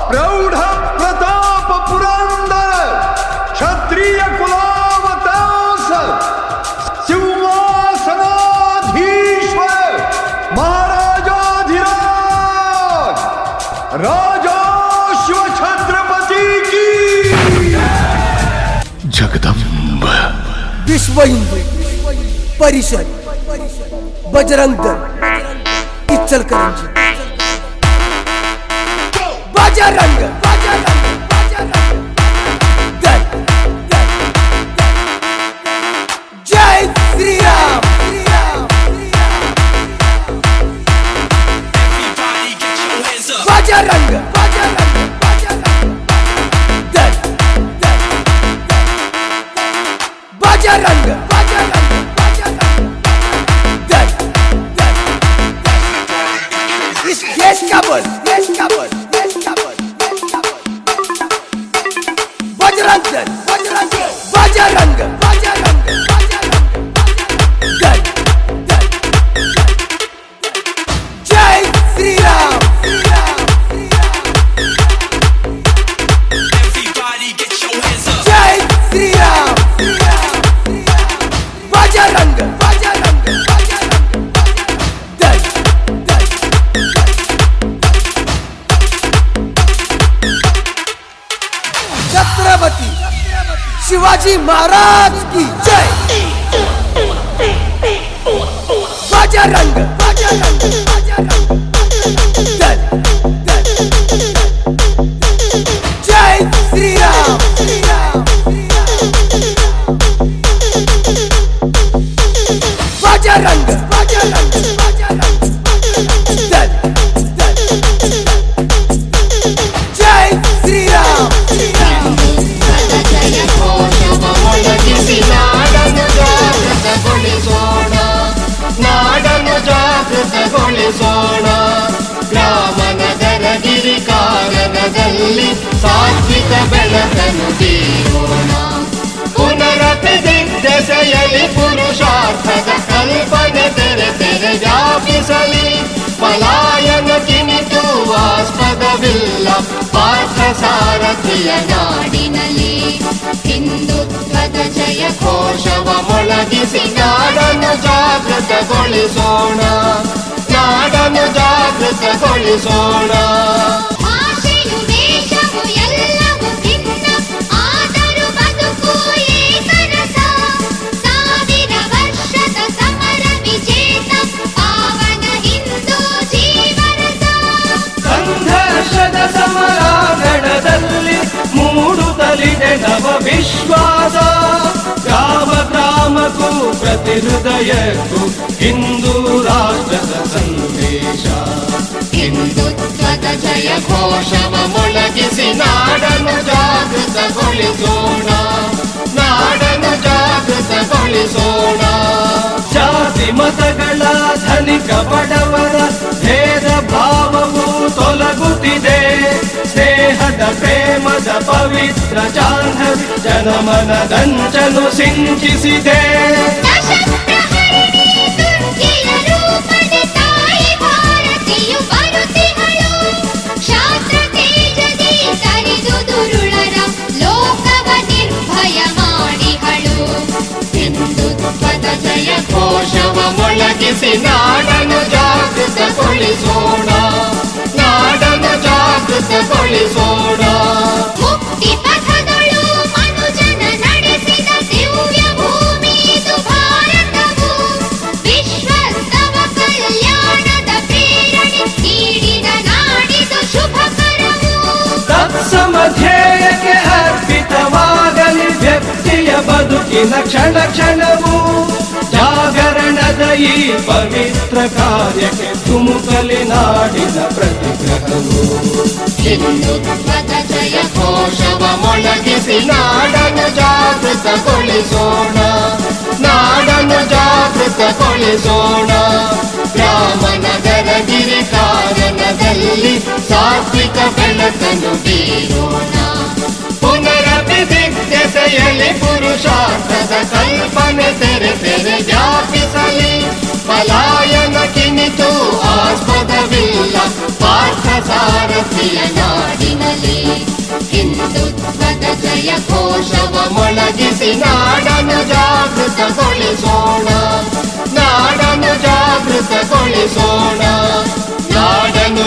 ಪ್ರೌಢ ಪ್ರತಾಪ ಪುರಂದರ ಕ್ಷತ್ರಿಯ ಕುಲಾವತಾಂಸ ಸಿಂಹಾಸನಾಧೀಶ್ವರ ಮಹಾರಾಜಾಧಿರಾಜ ರಾಜಾ ಶಿವ ಛತ್ರಪತಿ ಕಿ जगदम्ब विश्व हिंदू परिषद बजरंग दल इचलकरंजी बजरंग दल जय श्री राम बजरंग दल बजरंग दल इस देश का बोल बजरंग दल बजरंग दल जय श्री राम जय श्री राम बजरंग दल छत्रपति शिवाजी महाराज की जय बजरंग दल जय श्री राम बजरंग दल जय श्री राम ನಾಡನ್ನು ಜಾಗೃತಗೊಳಿಸೋಣ ಗ್ರಾಮ ನಗರ ಗಿರಿ ಕಾರಣದಲ್ಲಿ ಸಾತ್ವಿಕ ಬೆಳಕನ್ನು ಬೀರೋಣ ಪುನರಪಿ ದಿಗ್ದೆಸೆಯಲಿ ಪುರುಷಾರ್ಥದ ಕಲ್ಪನೆ ತೆರೆ ವ್ಯಾಪಿಸಲಿ ಪಲಾಯನ ಕಿಣಿತು ಆಸ್ಪದವಿಲ್ಲ ಪಾರ್ಥ ಸಾರಥಿಯ ನಾಡಿನಲ್ಲಿ ಹಿಂದುತ್ವದ ಜಯ ಘೋಷವ ಮೊಳಗಿಸಿ ನಾಡನ್ನು ಜಾಗೃತಗೊಳಿಸೋಣ ನಾಡನ್ನು ಜಾಗೃತಗೊಳಿಸೋಣ ಭಾಷೆಯು ವೇಷವು ಎಲ್ಲವೂ ಭಿನ್ನ ಆದರೂ ಬದುಕು ಏಕರಸ ಸಾವಿರ ವರ್ಷದ ಸಮರ ವಿಜೇತ ಪಾವನ ಹಿಂದೂ ಜೀವರಸ ಸಂಘರ್ಷದ ಸಮರಾಂಗಣದಲ್ಲಿ ಮೂಡುತ್ತಲಿದೆ ನವ ವಿಶ್ವಾಸ ಗ್ರಾಮ ಗ್ರಾಮಕ್ಕೂ ಪ್ರತಿ ಹೃದಯಕ್ಕೂ ಹಿಂದೂ ರಾಷ್ಟ್ರದ ಸಂದೇಶ ಹಿಂದುತ್ವದ ಜಯ ಘೋಷವ ಮೊಳಗಿಸಿ ನಾಡನ್ನು ಜಾಗೃತಗೊಳಿಸೋಣ ನಾಡನ್ನು ಜಾಗೃತಗೊಳಿಸೋಣ ಜಾತಿ ಮತಗಳ ಧನಿಕ ಬಡವರ ಭೇದ ಭಾವವು ತೊಲಗುತ್ತಿದೆ ಸ್ನೇಹದ ಪ್ರೇಮದ ಪವಿತ್ರ ಜಾಹ್ನವಿ ಜನಮನದಂಚಲು ಸಿಂಚಿಸಿದೆ ದಶಪ್ರಹರಿಣಿ ದುರ್ಗೆಯ ರೂಪದಿ ತಾಯಿ ಭಾರತಿಯು ಬರುತ್ತಿಹಳು ಕ್ಷಾತ್ರ ತೇಜದಿ ತರಿದು ದುರುಳರ ಲೋಕವ ನಿರ್ಭಯ ಮಾಡಿಹಳು ಹಿಂದುತ್ವದ ಜಯ ಘೋಷವ ಮೊಳಗಿಸಿ ನಾಡನ್ನು ಜಾಗೃತಗೊಳಿಸೋಣ ನಾಡನ್ನು ಜಾಗೃತಗೊಳಿಸೋಣ ಮುಕ್ತಿ ಪಥದಳು ಮನುಜನ ನಡೆಸಿದ ದಿವ್ಯ ಭೂಮಿ ಇದು ಭಾರತವು ವಿಶ್ವಸ್ತವ ಕಲ್ಯಾಣದ ಪ್ರೇರಣೆ ನೀಡಿದ ನಾಡಿದು ಶುಭಕರವು ತತ್ಸಮಧ್ಯೇಯಕ್ಕೆ ಅರ್ಪಿತವಾಗಲಿ ವ್ಯಕ್ತಿಯ ಬದುಕಿನ ಕ್ಷಣ ಕ್ಷಣವು ಜಾಗರಣದ ಈ ಪವಿತ್ರ ಕಾರ್ಯಕ್ಕೆ ತುಮುಕಲಿ ನಾಡಿನ ಪ್ರತಿಗ್ರಹವು ಹಿಂದುತ್ವದ ಜಯ ಘೋಷವ ಮೊಳಗಿಸಿ ನಾಡನ್ನು ಜಾಗೃತಗೊಳಿಸೋಣ ನಾಡನ್ನು ಜಾಗೃತಗೊಳಿಸೋಣ ಗ್ರಾಮ ನಗರ ಗಿರಿ ಕಾರಣದಲ್ಲಿ ಸಾತ್ವಿಕ ಬೆಳಕನ್ನು ಬೀರೋಣ ಪುನರಪಿ ದಿಗ್ದೆಸೆಯಲಿ ಪುರುಷಾರ್ಥದ ಕಲ್ಪನೆ ತೆರೆ ವ್ಯಾಪಿಸಲಿ ಪಲಾಯನ ಕಿಣಿತು ಆಸ್ಪದವಿಲ್ಲ ಭಾರತೀಯ ನಾಡಿನಲ್ಲಿ ಹಿಂದುತ್ವದ ಜಯ ಘೋಷವ ಮೊಳಗಿಸಿ ನಾಡನ್ನು ಜಾಗೃತಗೊಳಿಸೋಣ, ನಾಡನ್ನು ಜಾಗೃತಗೊಳಿಸೋಣ, ನಾಡನ್ನು